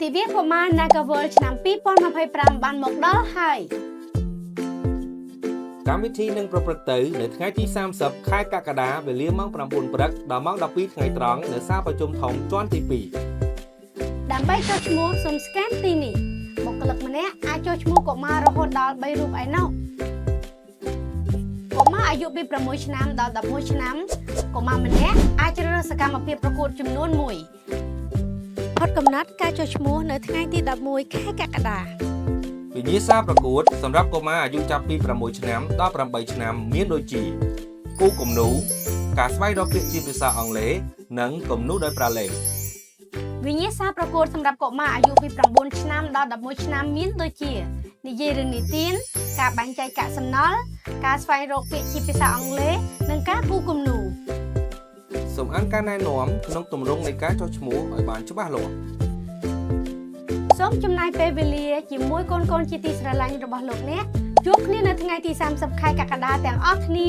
ទិវាកុមារ Nagawal ឆ្នាំ 2025 បានមកដល់ហើយកម្មវិធីនឹងប្រព្រឹត្តទៅនៅថ្ងៃទី30 ខែកក្កដាវេលាម៉ោង 9 ព្រឹកដល់ម៉ោង 12 ថ្ងៃត្រង់នៅសាលប្រជុំធំជាន់ទី 2 ដើម្បីចុះឈ្មោះសូមស្កែនទីនេះបុគ្គលិកម្នាក់អាចចុះឈ្មោះកុមាររហូតដល់ 3 រូបឯណោះកុមារអាយុពី 6 ឆ្នាំដល់ 11 ឆ្នាំកុមារម្នាក់អាចជ្រើសរើសសកម្មភាពប្រកួតចំនួន1ផុតកំណត់ការចុះឈ្មោះនៅថ្ងៃទី 11 ខែកក្កដា វិញ្ញាសាប្រកួតសម្រាប់កុមារអាយុចាប់ពី 6 ឆ្នាំដល់ 8 ឆ្នាំមានដូចជាគូគំនូការស្វែងរកពាក្យជាភាសាអង់គ្លេសនិងគំនូដោយប្រើលេខវិញ្ញាសាប្រកួតសម្រាប់កុមារអាយុពី 9 ឆ្នាំដល់ 11 ឆ្នាំមានដូចជានិយាយរឿងនិទានការបែងចែកកាកសំណល់ការស្វែងរកពាក្យជាភាសាអង់គ្លេសនិងការគូគំនូសូមអានការណែនាំក្នុងទម្រង់នៃការចុះឈ្មោះឲ្យបានច្បាស់លាស់សូមចំណាយពេលវេលាជាមួយកូនៗជាទីស្រឡាញ់របស់លោកអ្នកជួបគ្នានៅថ្ងៃទី 30 ខែកក្កដាទាំងអស់គ្នា